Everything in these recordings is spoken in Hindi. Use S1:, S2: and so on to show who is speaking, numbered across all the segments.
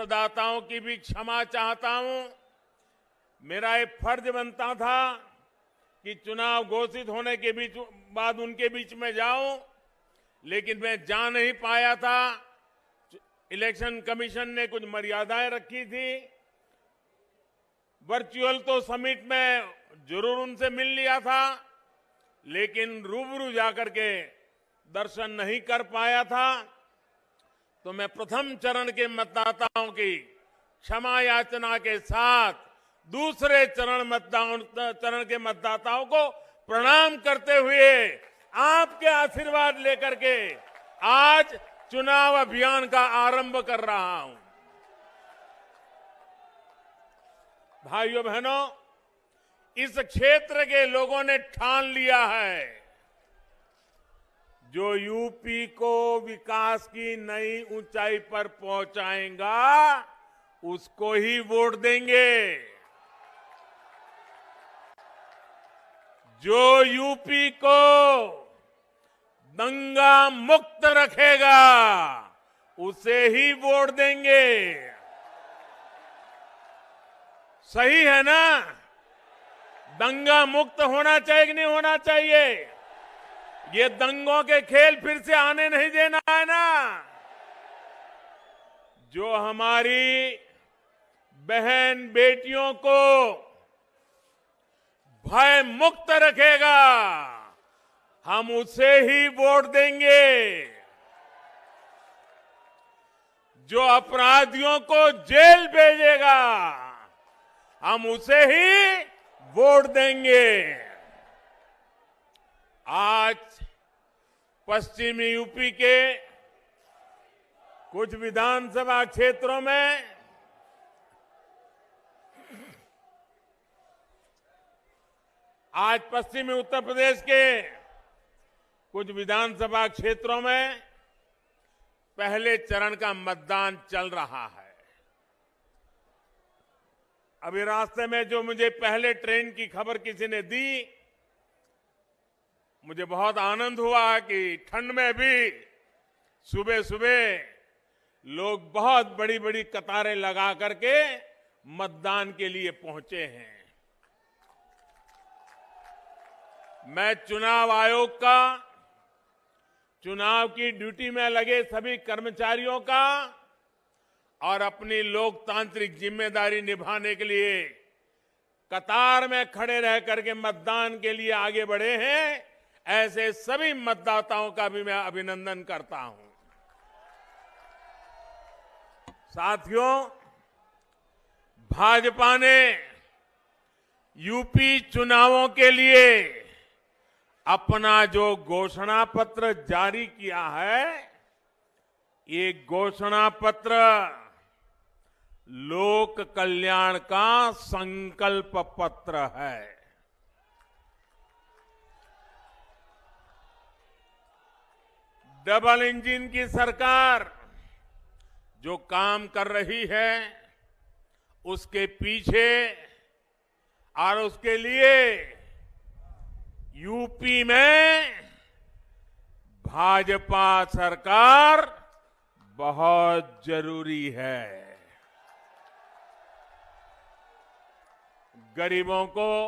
S1: मतदाताओं की भी क्षमा चाहता हूं। मेरा एक फर्ज बनता था कि चुनाव घोषित होने के बाद उनके बीच में जाऊं, लेकिन मैं जा नहीं पाया था। इलेक्शन कमीशन ने कुछ मर्यादाएं रखी थी। वर्चुअल तो समिट में जरूर उनसे मिल लिया था, लेकिन रूबरू जाकर के दर्शन नहीं कर पाया था। तो मैं प्रथम चरण के मतदाताओं की क्षमा याचना के साथ दूसरे चरण के मतदाताओं को प्रणाम करते हुए आपके आशीर्वाद लेकर के आज चुनाव अभियान का आरंभ कर रहा हूं। भाइयों बहनों, इस क्षेत्र के लोगों ने ठान लिया है, जो यूपी को विकास की नई ऊंचाई पर पहुंचाएगा उसको ही वोट देंगे। जो यूपी को दंगा मुक्त रखेगा उसे ही वोट देंगे। सही है ना? दंगा मुक्त होना चाहिए कि नहीं होना चाहिए? ये दंगों के खेल फिर से आने नहीं देना है ना। जो हमारी बहन बेटियों को भय मुक्त रखेगा हम उसे ही वोट देंगे। जो अपराधियों को जेल भेजेगा हम उसे ही वोट देंगे। आज पश्चिमी यूपी के कुछ विधानसभा क्षेत्रों में पश्चिमी उत्तर प्रदेश के कुछ विधानसभा क्षेत्रों में पहले चरण का मतदान चल रहा है। अभी रास्ते में जो मुझे पहले ट्रेन की खबर किसी ने दी, मुझे बहुत आनंद हुआ कि ठंड में भी सुबह सुबह लोग बहुत बड़ी बड़ी कतारें लगा करके मतदान के लिए पहुंचे हैं। मैं चुनाव आयोग का, चुनाव की ड्यूटी में लगे सभी कर्मचारियों का और अपनी लोकतांत्रिक जिम्मेदारी निभाने के लिए कतार में खड़े रह करके मतदान के लिए आगे बढ़े हैं, ऐसे सभी मतदाताओं का भी मैं अभिनंदन करता हूं। साथियों, भाजपा ने यूपी चुनावों के लिए अपना जो घोषणा पत्र जारी किया है, ये घोषणा पत्र लोक कल्याण का संकल्प पत्र है। डबल इंजन की सरकार जो काम कर रही है, उसके पीछे और उसके लिए यूपी में भाजपा सरकार बहुत जरूरी है। गरीबों को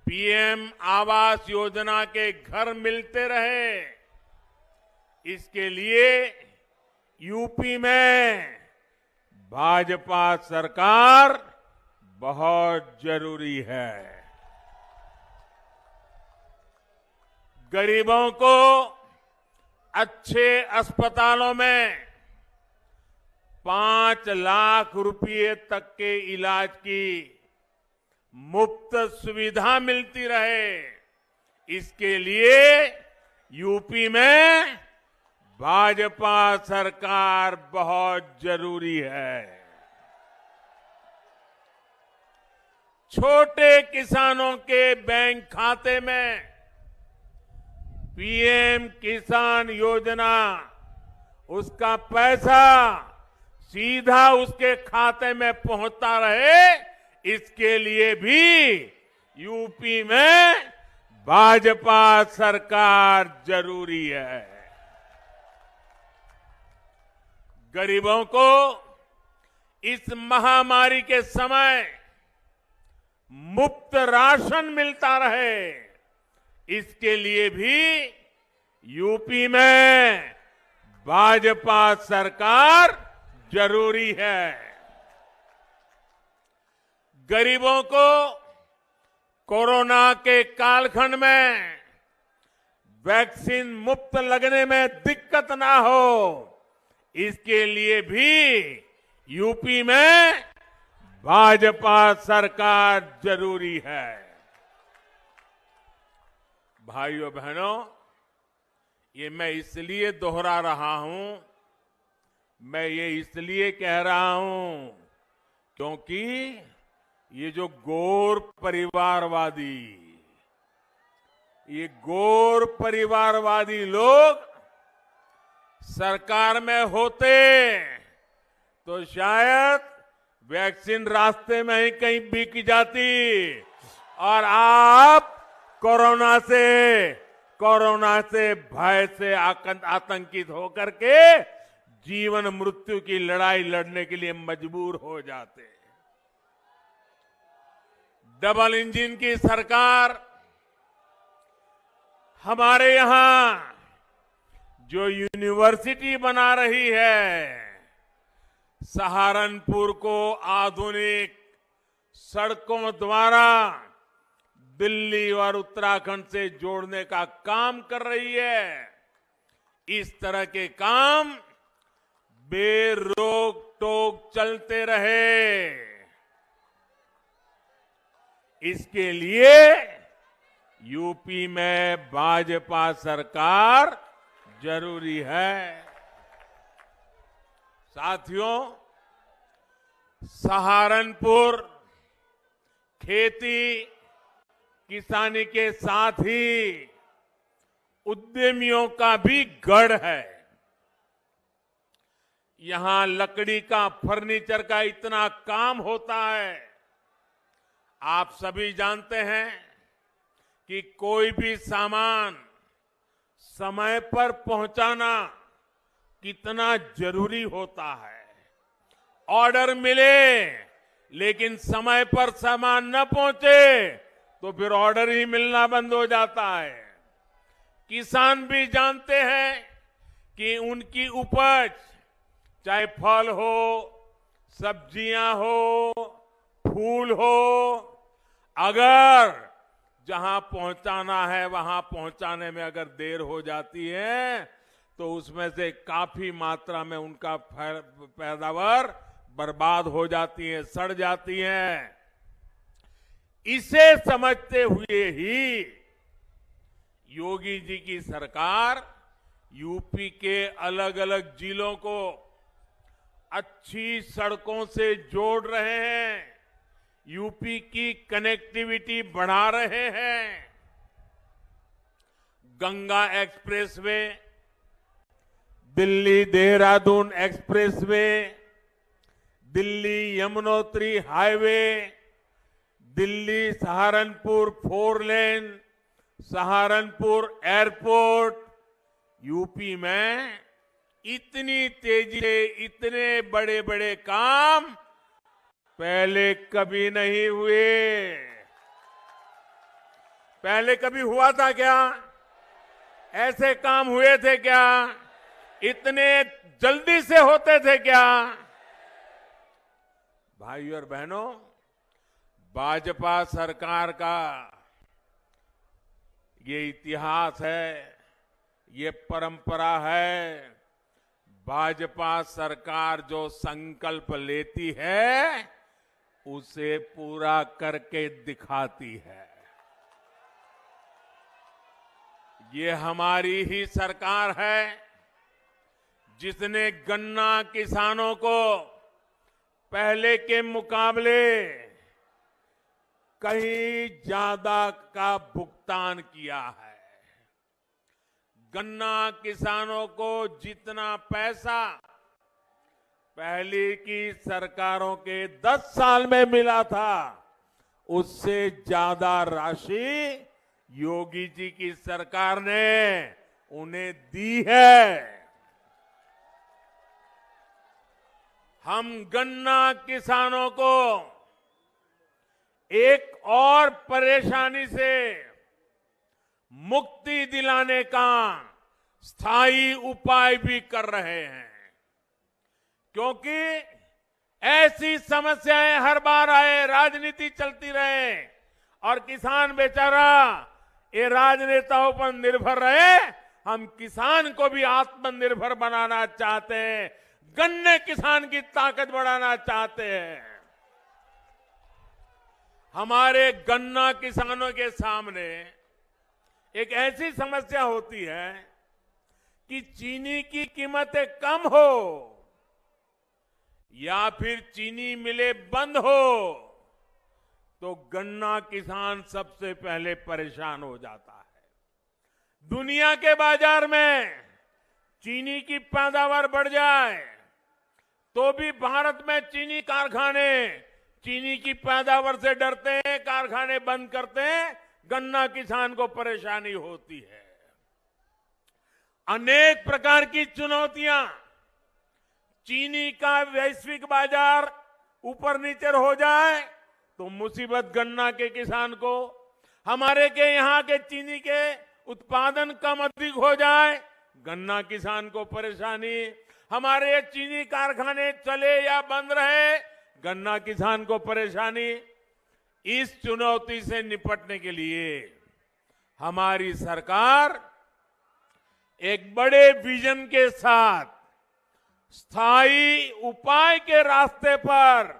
S1: पीएम आवास योजना के घर मिलते रहे, इसके लिए यूपी में भाजपा सरकार बहुत जरूरी है। गरीबों को अच्छे अस्पतालों में 5 लाख रुपए तक के इलाज की मुफ्त सुविधा मिलती रहे, इसके लिए यूपी में भाजपा सरकार बहुत जरूरी है। छोटे किसानों के बैंक खाते में पीएम किसान योजना, उसका पैसा सीधा उसके खाते में पहुंचता रहे, इसके लिए भी यूपी में भाजपा सरकार जरूरी है। गरीबों को इस महामारी के समय मुफ्त राशन मिलता रहे, इसके लिए भी यूपी में भाजपा सरकार जरूरी है। गरीबों को कोरोना के कालखंड में वैक्सीन मुफ्त लगने में दिक्कत ना हो, इसके लिए भी यूपी में भाजपा सरकार जरूरी है। भाइयों बहनों, ये मैं इसलिए दोहरा रहा हूं, मैं ये इसलिए कह रहा हूं क्योंकि ये जो गोर परिवारवादी लोग सरकार में होते तो शायद वैक्सीन रास्ते में ही कहीं बिक जाती और आप कोरोना से भय से आतंकित होकर के जीवन मृत्यु की लड़ाई लड़ने के लिए मजबूर हो जाते। डबल इंजन की सरकार हमारे यहां जो यूनिवर्सिटी बना रही है, सहारनपुर को आधुनिक सड़कों द्वारा दिल्ली और उत्तराखंड से जोड़ने का काम कर रही है। इस तरह के काम बेरोक टोक चलते रहे, इसके लिए यूपी में भाजपा सरकार जरूरी है। साथियों, सहारनपुर खेती किसानी के साथ ही उद्यमियों का भी गढ़ है। यहां लकड़ी का, फर्नीचर का इतना काम होता है। आप सभी जानते हैं कि कोई भी सामान समय पर पहुंचाना कितना जरूरी होता है। ऑर्डर मिले लेकिन समय पर सामान न पहुंचे तो फिर ऑर्डर ही मिलना बंद हो जाता है। किसान भी जानते हैं कि उनकी उपज, चाहे फल हो, सब्जियां हो, फूल हो, अगर जहां पहुंचाना है वहां पहुंचाने में अगर देर हो जाती है तो उसमें से काफी मात्रा में उनका पैदावार बर्बाद हो जाती है, सड़ जाती है। इसे समझते हुए ही योगी जी की सरकार यूपी के अलग अलग जिलों को अच्छी सड़कों से जोड़ रहे हैं, यूपी की कनेक्टिविटी बढ़ा रहे हैं। Ganga expressway, Delhi Dehradun expressway, Delhi Yamunotri highway, Delhi Saharanpur 4 लेन, सहारनपुर एयरपोर्ट, यूपी में इतनी तेजी से इतने बड़े बड़े काम पहले कभी नहीं हुए। पहले कभी हुआ था क्या? ऐसे काम हुए थे क्या? इतने जल्दी से होते थे क्या? भाइयों और बहनों, भाजपा सरकार का ये इतिहास है, ये परंपरा है। भाजपा सरकार जो संकल्प लेती है उसे पूरा करके दिखाती है। ये हमारी ही सरकार है जिसने गन्ना किसानों को पहले के मुकाबले कहीं ज्यादा का भुगतान किया है। गन्ना किसानों को जितना पैसा पहले की सरकारों के 10 साल में मिला था, उससे ज्यादा राशि योगी जी की सरकार ने उन्हें दी है। हम गन्ना किसानों को एक और परेशानी से मुक्ति दिलाने का स्थायी उपाय भी कर रहे हैं, क्योंकि ऐसी समस्याएं हर बार आए, राजनीति चलती रहे और किसान बेचारा ये राजनेताओं पर निर्भर रहे। हम किसान को भी आत्मनिर्भर बनाना चाहते हैं, गन्ने किसान की ताकत बढ़ाना चाहते हैं। हमारे गन्ना किसानों के सामने एक ऐसी समस्या होती है कि चीनी की कीमतें कम हो या फिर चीनी मिलें बंद हो तो गन्ना किसान सबसे पहले परेशान हो जाता है। दुनिया के बाजार में चीनी की पैदावार बढ़ जाए तो भी भारत में चीनी कारखाने चीनी की पैदावार से डरते हैं, कारखाने बंद करते हैं, गन्ना किसान को परेशानी होती है। अनेक प्रकार की चुनौतियां, चीनी का वैश्विक बाजार ऊपर नीचे हो जाए तो मुसीबत गन्ना के किसान को, हमारे के यहाँ के चीनी के उत्पादन कम अधिक हो जाए गन्ना किसान को परेशानी, हमारे चीनी कारखाने चले या बंद रहे गन्ना किसान को परेशानी। इस चुनौती से निपटने के लिए हमारी सरकार एक बड़े विजन के साथ स्थायी उपाय के रास्ते पर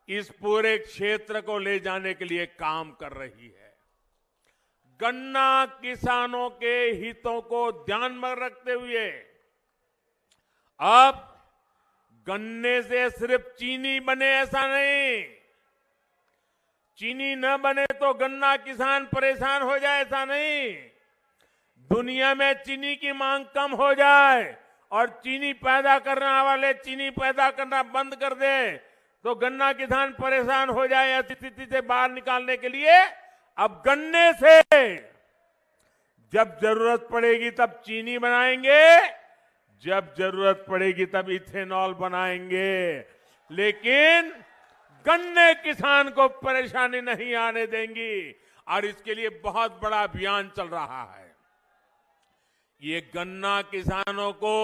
S1: इस पूरे क्षेत्र को ले जाने के लिए काम कर रही है। गन्ना किसानों के हितों को ध्यान में रखते हुए अब गन्ने से सिर्फ चीनी बने ऐसा नहीं, चीनी न बने तो गन्ना किसान परेशान हो जाए ऐसा नहीं, दुनिया में चीनी की मांग कम हो जाए और चीनी पैदा करने वाले चीनी पैदा करना बंद कर दे तो गन्ना किसान परेशान हो जाए, ऐसी स्थिति से बाहर निकालने के लिए अब गन्ने से जब जरूरत पड़ेगी तब चीनी बनाएंगे, जब जरूरत पड़ेगी तब इथेनॉल बनाएंगे, लेकिन गन्ने किसान को परेशानी नहीं आने देंगी। और इसके लिए बहुत बड़ा अभियान चल रहा है। ये गन्ना किसानों को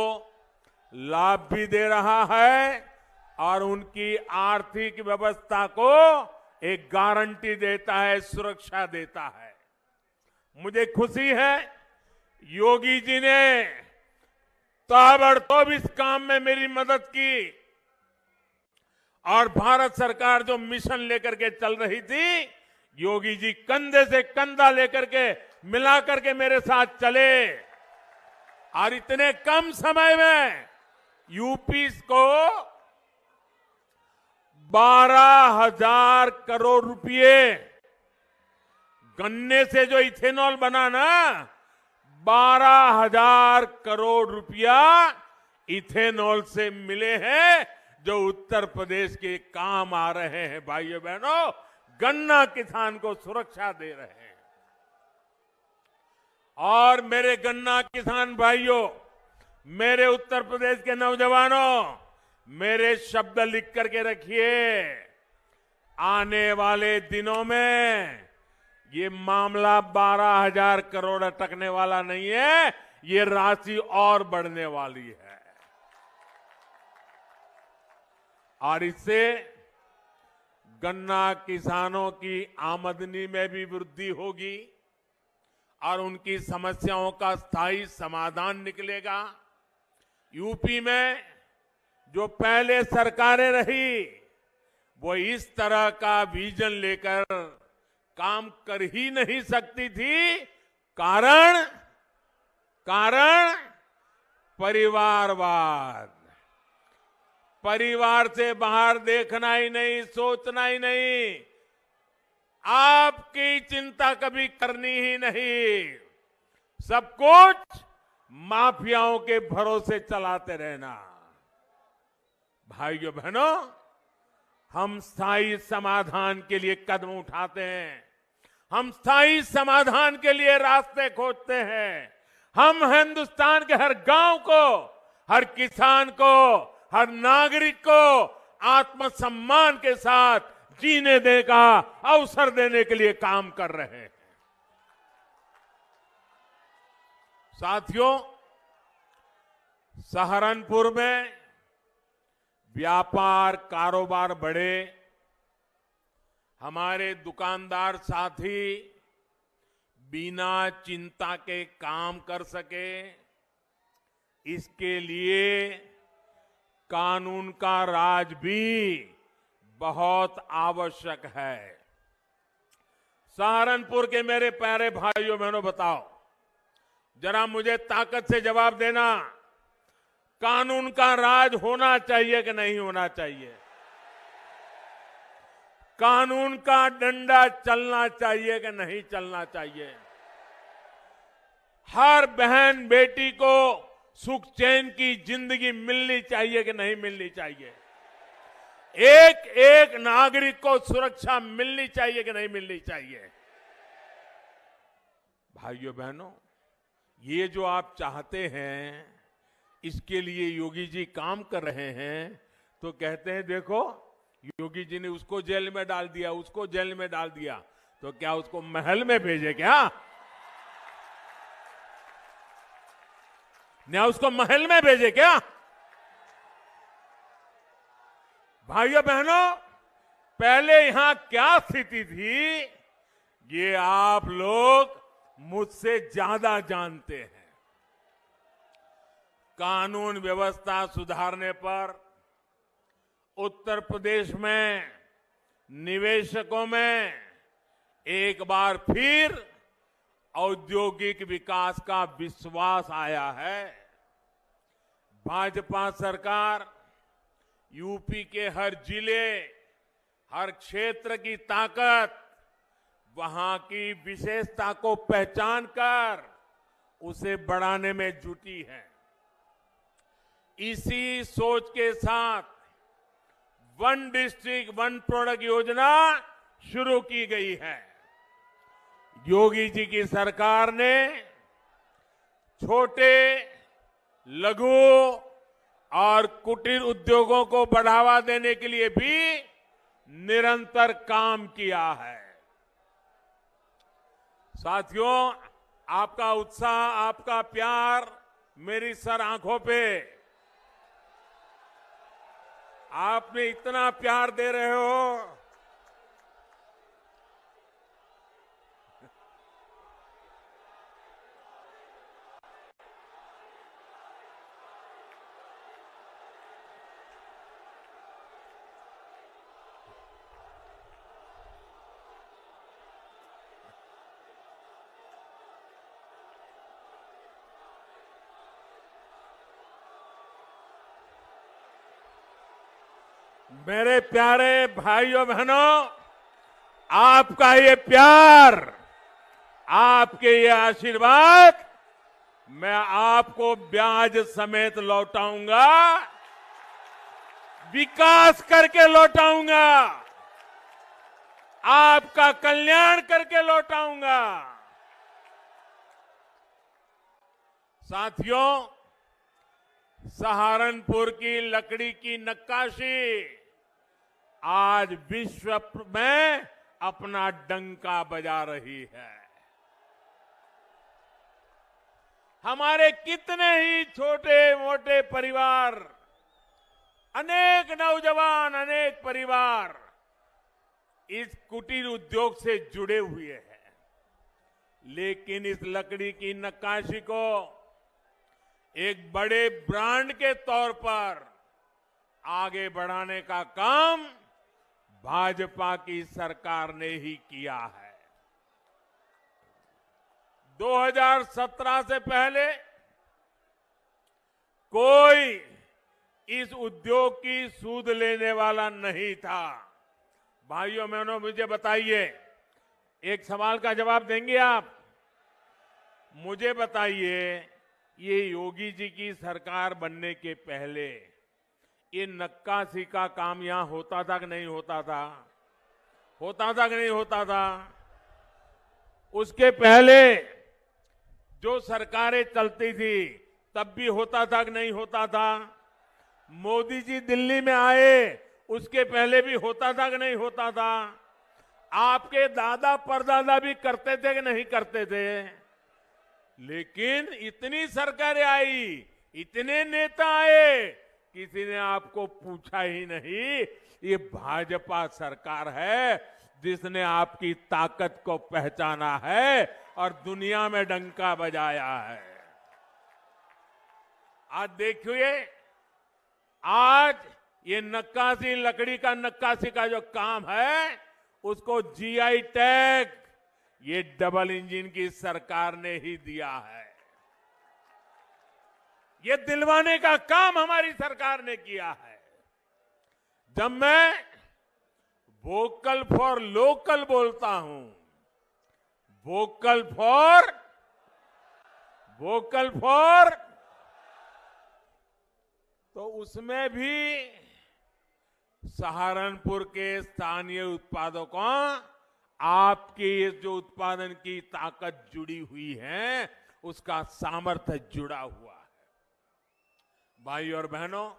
S1: लाभ भी दे रहा है और उनकी आर्थिक व्यवस्था को एक गारंटी देता है, सुरक्षा देता है। मुझे खुशी है योगी जी ने ताबड़तोड़ इस काम में मेरी मदद की और भारत सरकार जो मिशन लेकर के चल रही थी, योगी जी कंधे से कंधा लेकर के मिलाकर के मेरे साथ चले और इतने कम समय में यूपी को 12,000 करोड़ रुपए गन्ने से जो इथेनॉल बना ना, 12,000 करोड़ रुपया इथेनॉल से मिले हैं जो उत्तर प्रदेश के काम आ रहे हैं। भाइयों बहनों, गन्ना किसान को सुरक्षा दे रहे हैं। और मेरे गन्ना किसान भाइयों, मेरे उत्तर प्रदेश के नौजवानों, मेरे शब्द लिख करके रखिए, आने वाले दिनों में ये मामला 12,000 करोड़ अटकने वाला नहीं है, ये राशि और बढ़ने वाली है। और इससे गन्ना किसानों की आमदनी में भी वृद्धि होगी और उनकी समस्याओं का स्थायी समाधान निकलेगा। यूपी में जो पहले सरकारें रही वो इस तरह का विजन लेकर काम कर ही नहीं सकती थी। कारण परिवारवाद, परिवार से बाहर देखना ही नहीं, सोचना ही नहीं, आपकी चिंता कभी करनी ही नहीं, सब कुछ माफियाओं के भरोसे चलाते रहना। भाइयों बहनों, हम स्थायी समाधान के लिए कदम उठाते हैं, हम स्थायी समाधान के लिए रास्ते खोजते हैं। हम हिंदुस्तान के हर गांव को, हर किसान को, हर नागरिक को आत्मसम्मान के साथ जीने देने का अवसर देने के लिए काम कर रहे हैं। साथियों, सहारनपुर में व्यापार कारोबार बढ़े, हमारे दुकानदार साथी बिना चिंता के काम कर सके, इसके लिए कानून का राज भी बहुत आवश्यक है। सहारनपुर के मेरे प्यारे भाइयों बहनों, बताओ जरा मुझे ताकत से जवाब देना, कानून का राज होना चाहिए कि नहीं होना चाहिए? कानून का डंडा चलना चाहिए कि नहीं चलना चाहिए? हर बहन बेटी को सुख चैन की जिंदगी मिलनी चाहिए कि नहीं मिलनी चाहिए? एक एक नागरिक को सुरक्षा मिलनी चाहिए कि नहीं मिलनी चाहिए? भाइयों बहनों, ये जो आप चाहते हैं, इसके लिए योगी जी काम कर रहे हैं। तो कहते हैं देखो, योगी जी ने उसको जेल में डाल दिया, उसको जेल में डाल दिया, तो क्या उसको महल में भेजे क्या? क्या उसको महल में भेजे क्या? भाइयों बहनों, पहले यहां क्या स्थिति थी, ये आप लोग मुझसे ज्यादा जानते हैं। कानून व्यवस्था सुधारने पर उत्तर प्रदेश में निवेशकों में एक बार फिर औद्योगिक विकास का विश्वास आया है। भाजपा सरकार यूपी के हर जिले, हर क्षेत्र की ताकत, वहां की विशेषता को पहचान कर उसे बढ़ाने में जुटी है। इसी सोच के साथ वन डिस्ट्रिक्ट वन प्रोडक्ट योजना शुरू की गई है। योगी जी की सरकार ने छोटे, लघु और कुटीर उद्योगों को बढ़ावा देने के लिए भी निरंतर काम किया है। साथियों, आपका उत्साह, आपका प्यार मेरी सर आंखों पे, आपने इतना प्यार दे रहे हो। मेरे प्यारे भाइयों बहनों, आपका ये प्यार, आपके ये आशीर्वाद मैं आपको ब्याज समेत लौटाऊंगा, विकास करके लौटाऊंगा, आपका कल्याण करके लौटाऊंगा। साथियों, सहारनपुर की लकड़ी की नक्काशी आज विश्व में अपना डंका बजा रही है। हमारे कितने ही छोटे मोटे परिवार, अनेक नौजवान, अनेक परिवार इस कुटीर उद्योग से जुड़े हुए हैं, लेकिन इस लकड़ी की नक्काशी को एक बड़े ब्रांड के तौर पर आगे बढ़ाने का काम भाजपा की सरकार ने ही किया है। 2017 से पहले कोई इस उद्योग की सूद लेने वाला नहीं था। भाइयों बहनों, मुझे बताइए, एक सवाल का जवाब देंगे आप? मुझे बताइए, ये योगी जी की सरकार बनने के पहले ये नक्काशी का काम यहां होता था कि नहीं होता था? होता था कि नहीं होता था? उसके पहले जो सरकारें चलती थी तब भी होता था कि नहीं होता था? मोदी जी दिल्ली में आए उसके पहले भी होता था कि नहीं होता था? आपके दादा परदादा भी करते थे कि नहीं करते थे? लेकिन इतनी सरकारें आई, इतने नेता आए, किसी ने आपको पूछा ही नहीं। ये भाजपा सरकार है जिसने आपकी ताकत को पहचाना है और दुनिया में डंका बजाया है। आज देखिए, आज ये नक्काशी, लकड़ी का नक्काशी का जो काम है, उसको जीआई टैग ये डबल इंजन की सरकार ने ही दिया है। ये दिलवाने का काम हमारी सरकार ने किया है। जब मैं वोकल फॉर लोकल बोलता हूं, वोकल फॉर तो उसमें भी सहारनपुर के स्थानीय उत्पादों को आपकी जो उत्पादन की ताकत जुड़ी हुई है, उसका सामर्थ्य जुड़ा हुआ है। भाई और बहनों,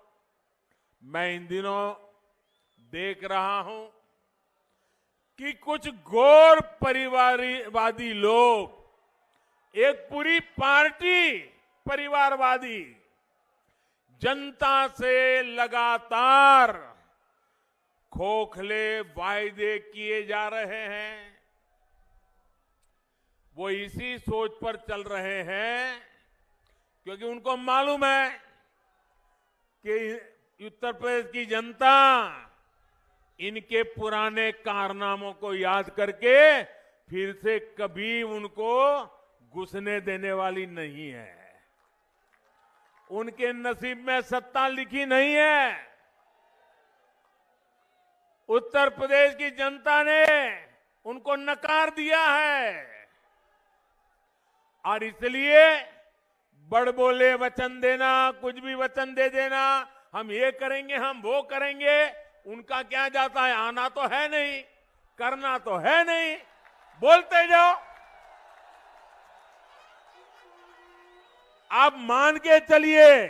S1: मैं इन दिनों देख रहा हूं कि कुछ गैर परिवारवादी लोग, एक पूरी पार्टी परिवारवादी, जनता से लगातार खोखले वायदे किए जा रहे हैं। वो इसी सोच पर चल रहे हैं क्योंकि उनको मालूम है कि उत्तर प्रदेश की जनता इनके पुराने कारनामों को याद करके फिर से कभी उनको घुसने देने वाली नहीं है। उनके नसीब में सत्ता लिखी नहीं है। उत्तर प्रदेश की जनता ने उनको नकार दिया है और इसलिए बड़बोले वचन देना, कुछ भी वचन दे देना, हम ये करेंगे, हम वो करेंगे, उनका क्या जाता है? आना तो है नहीं, करना तो है नहीं, बोलते जाओ। आप मान के चलिए,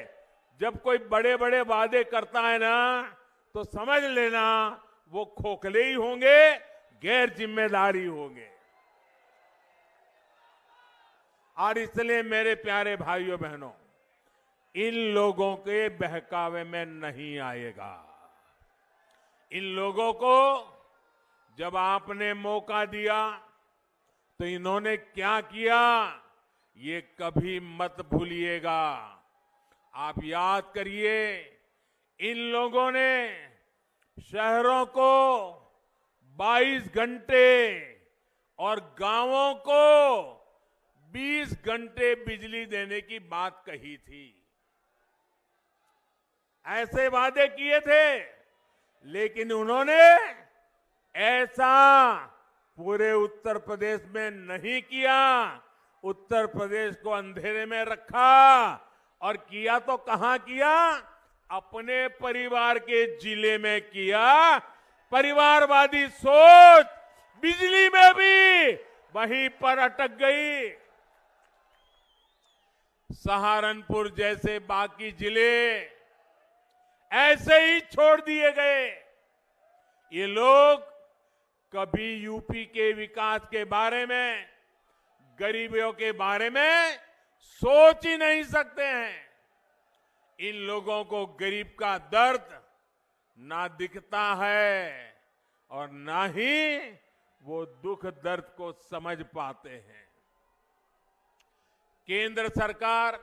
S1: जब कोई बड़े बड़े वादे करता है ना, तो समझ लेना वो खोखले ही होंगे, गैर जिम्मेदारी होंगे। और इसलिए मेरे प्यारे भाइयों बहनों, इन लोगों के बहकावे में नहीं आएगा। इन लोगों को जब आपने मौका दिया तो इन्होंने क्या किया, ये कभी मत भूलिएगा। आप याद करिए, इन लोगों ने शहरों को 22 घंटे और गांवों को 20 घंटे बिजली देने की बात कही थी। ऐसे वादे किए थे, लेकिन उन्होंने ऐसा पूरे उत्तर प्रदेश में नहीं किया। उत्तर प्रदेश को अंधेरे में रखा और किया तो कहां किया? अपने परिवार के जिले में किया। परिवारवादी सोच बिजली में भी वहीं पर अटक गई। सहारनपुर जैसे बाकी जिले ऐसे ही छोड़ दिए गए। ये लोग कभी यूपी के विकास के बारे में, गरीबों के बारे में सोच ही नहीं सकते हैं। इन लोगों को गरीब का दर्द ना दिखता है और ना ही वो दुख दर्द को समझ पाते हैं। केंद्र सरकार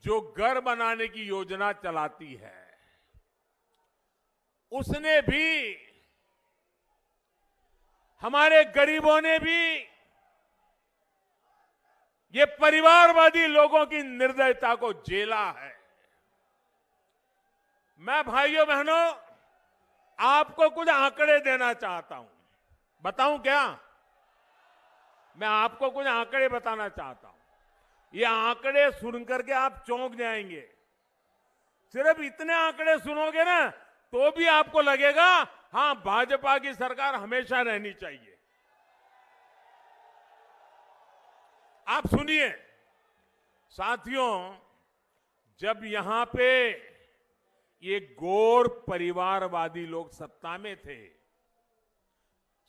S1: जो घर बनाने की योजना चलाती है, उसने भी, हमारे गरीबों ने भी ये परिवारवादी लोगों की निर्दयता को झेला है। मैं भाइयों बहनों आपको कुछ आंकड़े देना चाहता हूं। बताऊं क्या? मैं आपको कुछ आंकड़े बताना चाहता हूं। ये आंकड़े सुन करके आप चौंक जाएंगे। सिर्फ इतने आंकड़े सुनोगे ना तो भी आपको लगेगा हां, भाजपा की सरकार हमेशा रहनी चाहिए। आप सुनिए साथियों, जब यहां पे ये गौर परिवारवादी लोग सत्ता में थे।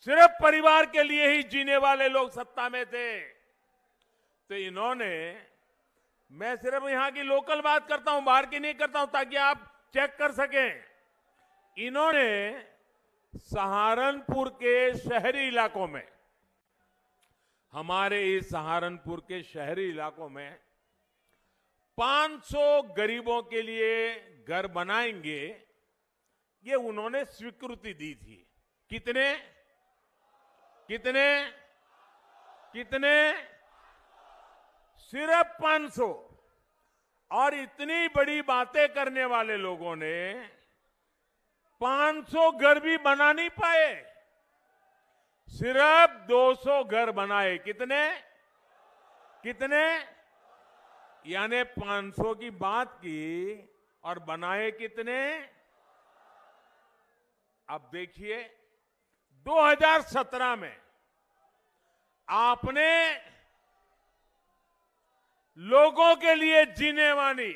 S1: सिर्फ परिवार के लिए ही जीने वाले लोग सत्ता में थे। तो इन्होंने, मैं सिर्फ यहां की लोकल बात करता हूं, बाहर की नहीं करता हूं, ताकि आप चेक कर सकें। इन्होंने सहारनपुर के शहरी इलाकों में, हमारे इस सहारनपुर के शहरी इलाकों में 500 गरीबों के लिए घर बनाएंगे, ये उन्होंने स्वीकृति दी थी। कितने कितने कितने? सिर्फ 500। और इतनी बड़ी बातें करने वाले लोगों ने 500 घर भी बना नहीं पाए, सिर्फ 200 घर बनाए। कितने कितने? यानी 500 की बात की और बनाए कितने? अब देखिए, 2017 में आपने लोगों के लिए जीने वाली,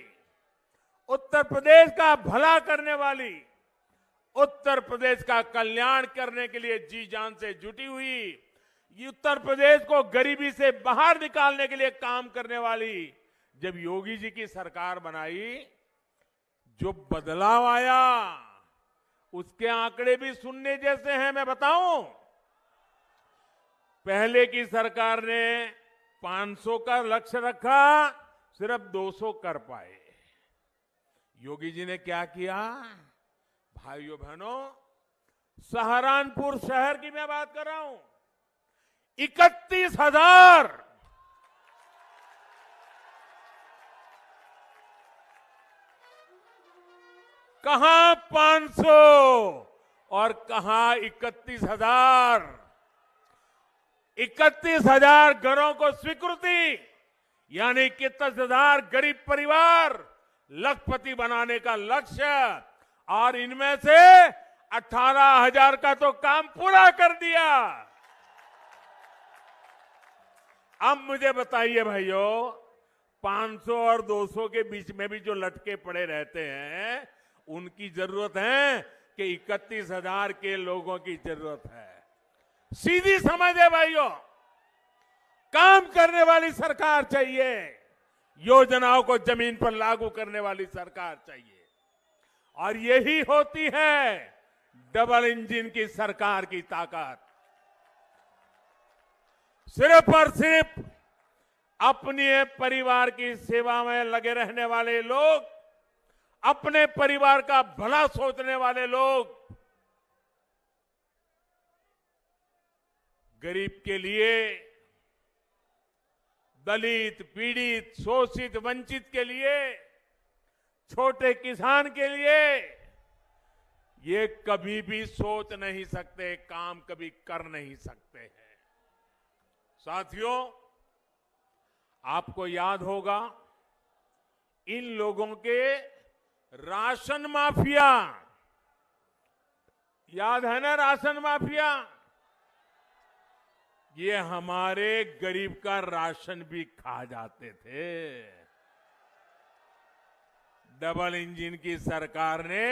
S1: उत्तर प्रदेश का भला करने वाली, उत्तर प्रदेश का कल्याण करने के लिए जी जान से जुटी हुई, ये उत्तर प्रदेश को गरीबी से बाहर निकालने के लिए काम करने वाली, जब योगी जी की सरकार बनाई, जो बदलाव आया उसके आंकड़े भी सुनने जैसे हैं। मैं बताऊं, पहले की सरकार ने 500 का लक्ष्य रखा, सिर्फ 200 कर पाए। योगी जी ने क्या किया? भाइयों बहनों, सहारनपुर शहर की मैं बात कर रहा हूं, 31,000 कहां 500 और कहां 31,000। 31,000 घरों को स्वीकृति, यानी 31,000 गरीब परिवार लखपति बनाने का लक्ष्य, और इनमें से 18,000 का तो काम पूरा कर दिया। अब मुझे बताइए भाइयों, 500 और 200 के बीच में भी जो लटके पड़े रहते हैं, उनकी जरूरत है कि 31,000 के लोगों की जरूरत है। सीधी समझ है भाइयों, काम करने वाली सरकार चाहिए, योजनाओं को जमीन पर लागू करने वाली सरकार चाहिए, और यही होती है डबल इंजन की सरकार की ताकत। सिर्फ और सिर्फ अपने परिवार की सेवा में लगे रहने वाले लोग, अपने परिवार का भला सोचने वाले लोग, गरीब के लिए, दलित, पीड़ित, शोषित, वंचित के लिए, छोटे किसान के लिए ये कभी भी सोच नहीं सकते, काम कभी कर नहीं सकते हैं। साथियों, आपको याद होगा, इन लोगों के राशन माफिया, याद है ना राशन माफिया? ये हमारे गरीब का राशन भी खा जाते थे। डबल इंजन की सरकार ने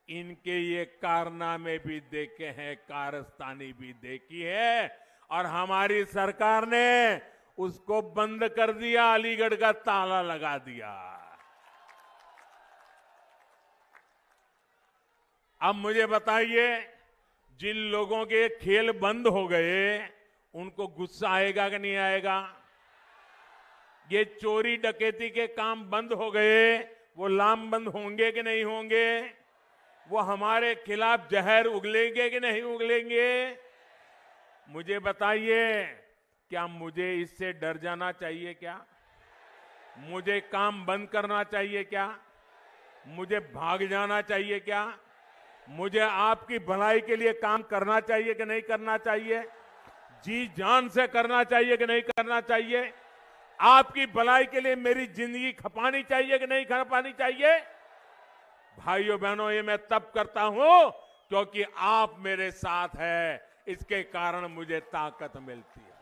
S1: इनके ये कारनामे भी देखे हैं, कारस्तानी भी देखी है, और हमारी सरकार ने उसको बंद कर दिया, अलीगढ़ का ताला लगा दिया। अब मुझे बताइए, जिन लोगों के खेल बंद हो गए, उनको गुस्सा आएगा कि नहीं आएगा? ये चोरी डकैती के काम बंद हो गए, वो लामबंद होंगे कि नहीं होंगे? वो हमारे खिलाफ जहर उगलेंगे कि नहीं उगलेंगे? मुझे बताइए, क्या मुझे इससे डर जाना चाहिए क्या? मुझे काम बंद करना चाहिए क्या? मुझे भाग जाना चाहिए क्या? मुझे आपकी भलाई के लिए काम करना चाहिए कि नहीं करना चाहिए? जी जान से करना चाहिए कि नहीं करना चाहिए? आपकी भलाई के लिए मेरी जिंदगी खपानी चाहिए कि नहीं खपानी चाहिए? भाइयों बहनों, ये मैं तब करता हूं क्योंकि आप मेरे साथ हैं, इसके कारण मुझे ताकत मिलती है।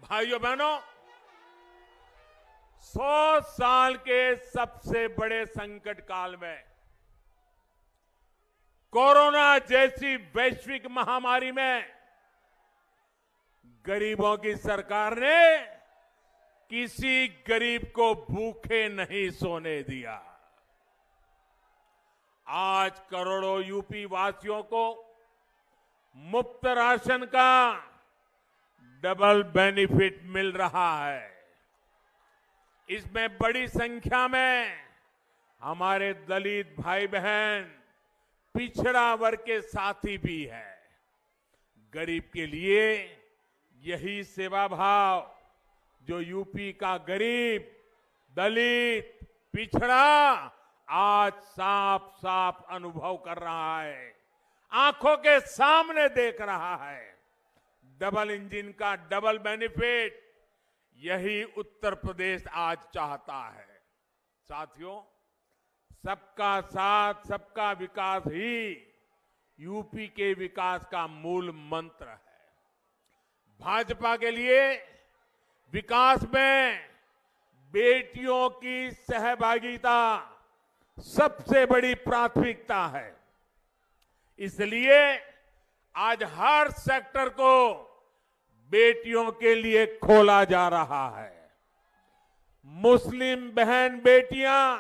S1: भाइयों बहनों, 100 साल के सबसे बड़े संकट काल में कोरोना जैसी वैश्विक महामारी में गरीबों की सरकार ने किसी गरीब को भूखे नहीं सोने दिया। आज करोड़ों यूपी वासियों को मुफ्त राशन का डबल बेनिफिट मिल रहा है। इसमें बड़ी संख्या में हमारे दलित भाई बहन, पिछड़ा वर्ग के साथी भी हैं। गरीब के लिए यही सेवा भाव जो यूपी का गरीब, दलित, पिछड़ा आज साफ साफ अनुभव कर रहा है, आंखों के सामने देख रहा है। डबल इंजन का डबल बेनिफिट यही उत्तर प्रदेश आज चाहता है। साथियों, सबका साथ, सबका विकास ही यूपी के विकास का मूल मंत्र है। भाजपा के लिए विकास में बेटियों की सहभागिता सबसे बड़ी प्राथमिकता है। इसलिए आज हर सेक्टर को बेटियों के लिए खोला जा रहा है। मुस्लिम बहन बेटियां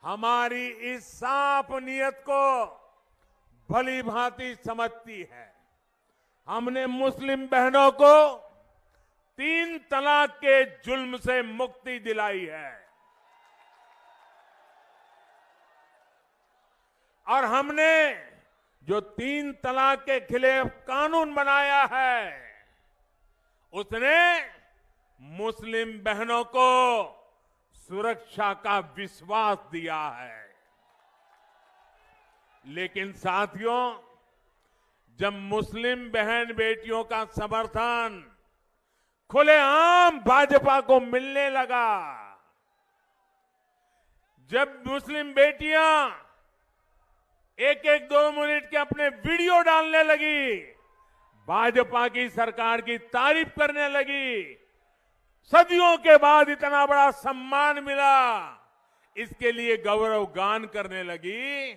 S1: हमारी इस साफ नियत को भली भांति समझती है। हमने मुस्लिम बहनों को 3 तलाक के जुल्म से मुक्ति दिलाई है और हमने जो 3 तलाक के खिलाफ कानून बनाया है, उसने मुस्लिम बहनों को सुरक्षा का विश्वास दिया है। लेकिन साथियों, जब मुस्लिम बहन बेटियों का समर्थन खुलेआम भाजपा को मिलने लगा, जब मुस्लिम बेटियां एक 2 मिनट के अपने वीडियो डालने लगी, भाजपा की सरकार की तारीफ करने लगी, सदियों के बाद इतना बड़ा सम्मान मिला, इसके लिए गौरव गान करने लगी,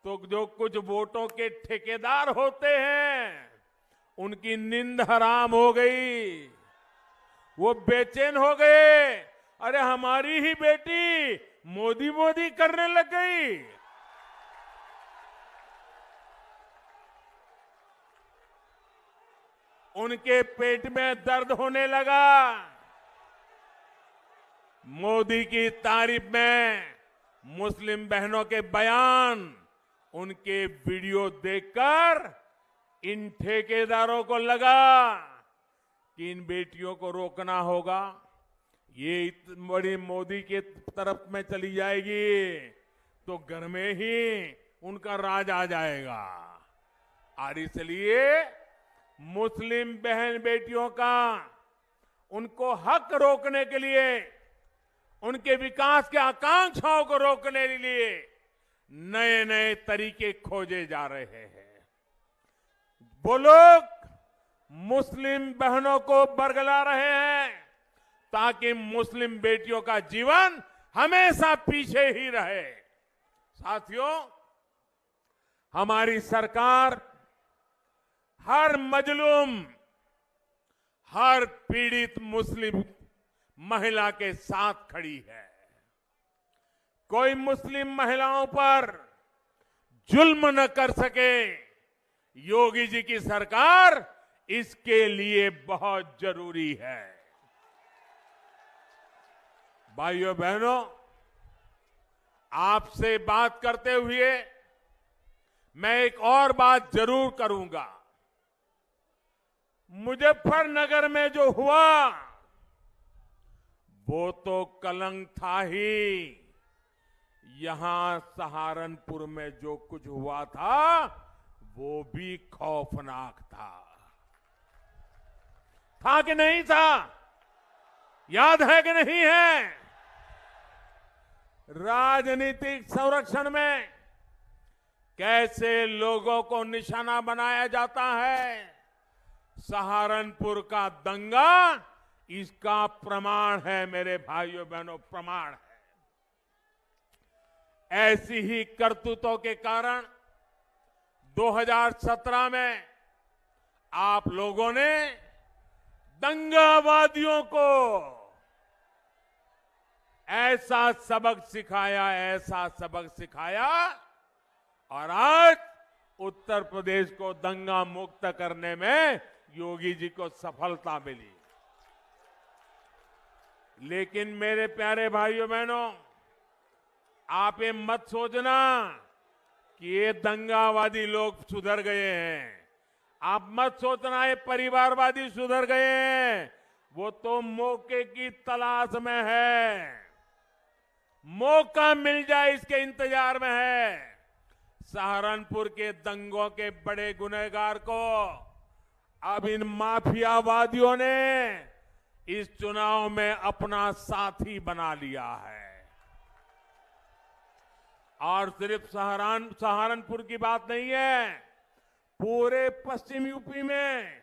S1: तो जो कुछ वोटों के ठेकेदार होते हैं उनकी नींद हराम हो गई। वो बेचैन हो गए। अरे हमारी ही बेटी मोदी मोदी करने लग गई। उनके पेट में दर्द होने लगा। मोदी की तारीफ में मुस्लिम बहनों के बयान, उनके वीडियो देखकर इन ठेकेदारों को लगा कि इन बेटियों को रोकना होगा, ये इतनी बड़ी मोदी के तरफ में चली जाएगी तो घर में ही उनका राज आ जाएगा। और इसलिए मुस्लिम बहन बेटियों का उनको हक रोकने के लिए, उनके विकास के आकांक्षाओं को रोकने के लिए नए नए तरीके खोजे जा रहे हैं। वो लोग मुस्लिम बहनों को बरगला रहे हैं ताकि मुस्लिम बेटियों का जीवन हमेशा पीछे ही रहे। साथियों, हमारी सरकार हर मजलूम, हर पीड़ित मुस्लिम महिला के साथ खड़ी है। कोई मुस्लिम महिलाओं पर जुल्म न कर सके, योगी जी की सरकार इसके लिए बहुत जरूरी है। भाइयों बहनों, आपसे बात करते हुए मैं एक और बात जरूर करूंगा। मुजफ्फरनगर में जो हुआ वो तो कलंक था ही, यहां सहारनपुर में जो कुछ हुआ था वो भी खौफनाक था कि नहीं था? याद है कि नहीं है? राजनीतिक संरक्षण में कैसे लोगों को निशाना बनाया जाता है। सहारनपुर का दंगा इसका प्रमाण है मेरे भाइयों बहनों, प्रमाण है। ऐसी ही करतूतों के कारण 2017 में आप लोगों ने दंगावादियों को ऐसा सबक सिखाया और आज उत्तर प्रदेश को दंगा मुक्त करने में योगी जी को सफलता मिली। लेकिन मेरे प्यारे भाइयों बहनों, आप ये मत सोचना कि ये दंगावादी लोग सुधर गए हैं। आप मत सोचना ये परिवारवादी सुधर गए हैं। वो तो मौके की तलाश में है, मौका मिल जाए इसके इंतजार में है। सहारनपुर के दंगों के बड़े गुनहगार को अब इन माफियावादियों ने इस चुनाव में अपना साथी बना लिया है। और सिर्फ सहारनपुर की बात नहीं है, पूरे पश्चिम यूपी में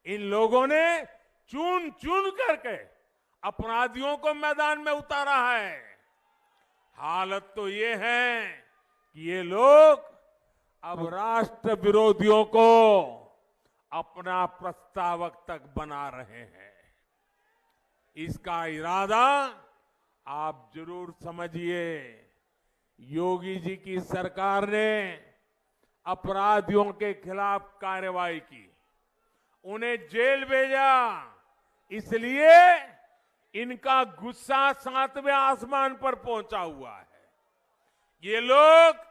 S1: इन लोगों ने चुन चुन करके अपराधियों को मैदान में उतारा है। हालत तो ये है कि ये लोग अब राष्ट्र विरोधियों को अपना प्रस्तावक तक बना रहे हैं। इसका इरादा आप जरूर समझिए। योगी जी की सरकार ने अपराधियों के खिलाफ कार्रवाई की, उन्हें जेल भेजा, इसलिए इनका गुस्सा 7वें आसमान पर पहुंचा हुआ है। ये लोग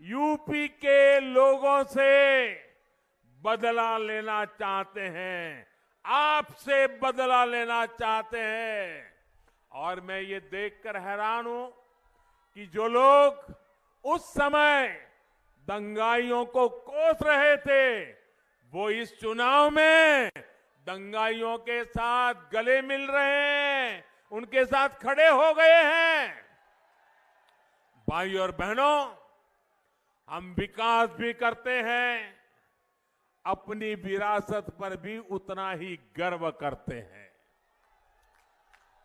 S1: यूपी के लोगों से बदला लेना चाहते हैं, आपसे बदला लेना चाहते हैं। और मैं ये देखकर हैरान हूं कि जो लोग उस समय दंगाइयों को कोस रहे थे, वो इस चुनाव में दंगाइयों के साथ गले मिल रहे हैं, उनके साथ खड़े हो गए हैं। भाइयों और बहनों, हम विकास भी करते हैं, अपनी विरासत पर भी उतना ही गर्व करते हैं।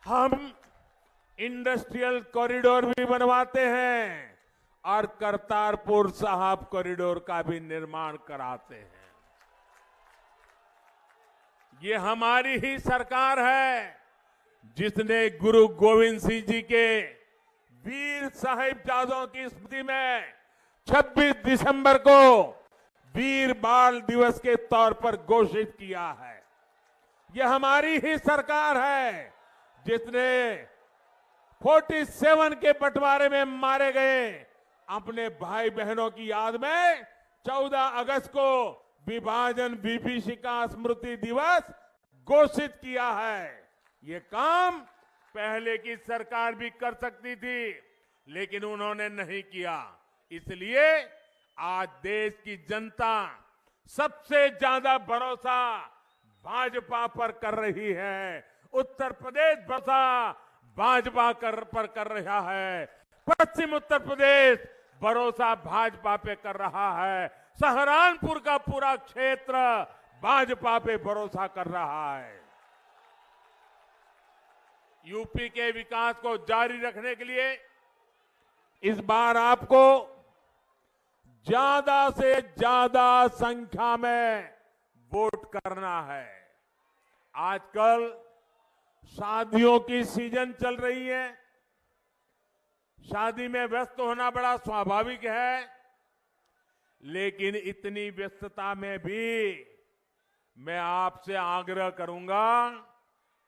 S1: हम इंडस्ट्रियल कॉरिडोर भी बनवाते हैं और करतारपुर साहिब कॉरिडोर का भी निर्माण कराते हैं। ये हमारी ही सरकार है जिसने गुरु गोविंद सिंह जी के वीर साहिबजादों की स्मृति में 26 दिसंबर को वीर बाल दिवस के तौर पर घोषित किया है। यह हमारी ही सरकार है जिसने 47 के बंटवारे में मारे गए अपने भाई बहनों की याद में 14 अगस्त को विभाजन विभीषिका स्मृति दिवस घोषित किया है। ये काम पहले की सरकार भी कर सकती थी, लेकिन उन्होंने नहीं किया। इसलिए आज देश की जनता सबसे ज्यादा भरोसा भाजपा पर कर रही है। उत्तर प्रदेश भरोसा भाजपा पर कर रहा है। पश्चिम उत्तर प्रदेश भरोसा भाजपा पे कर रहा है। सहारनपुर का पूरा क्षेत्र भाजपा पे भरोसा कर रहा है। यूपी के विकास को जारी रखने के लिए इस बार आपको ज्यादा से ज्यादा संख्या में वोट करना है। आजकल शादियों की सीजन चल रही है, शादी में व्यस्त होना बड़ा स्वाभाविक है, लेकिन इतनी व्यस्तता में भी मैं आपसे आग्रह करूंगा,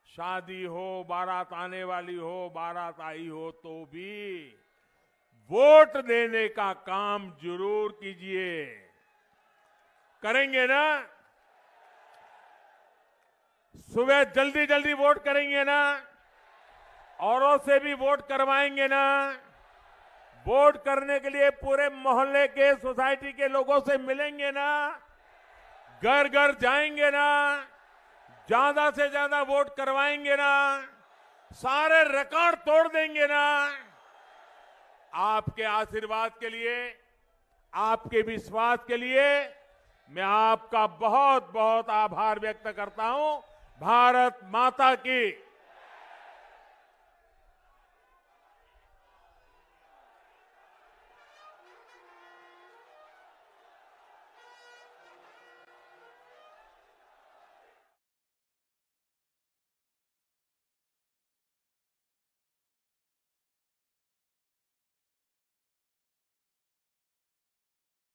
S1: शादी हो, बारात आने वाली हो, बारात आई हो, तो भी वोट देने का काम जरूर कीजिए। करेंगे ना? सुबह जल्दी जल्दी वोट करेंगे ना? औरों से भी वोट करवाएंगे ना? वोट करने के लिए पूरे मोहल्ले के, सोसाइटी के लोगों से मिलेंगे ना? घर घर जाएंगे ना? ज्यादा से ज्यादा वोट करवाएंगे ना? सारे रिकॉर्ड तोड़ देंगे ना? आपके आशीर्वाद के लिए, आपके विश्वास के लिए मैं आपका बहुत बहुत आभार व्यक्त करता हूं। भारत माता की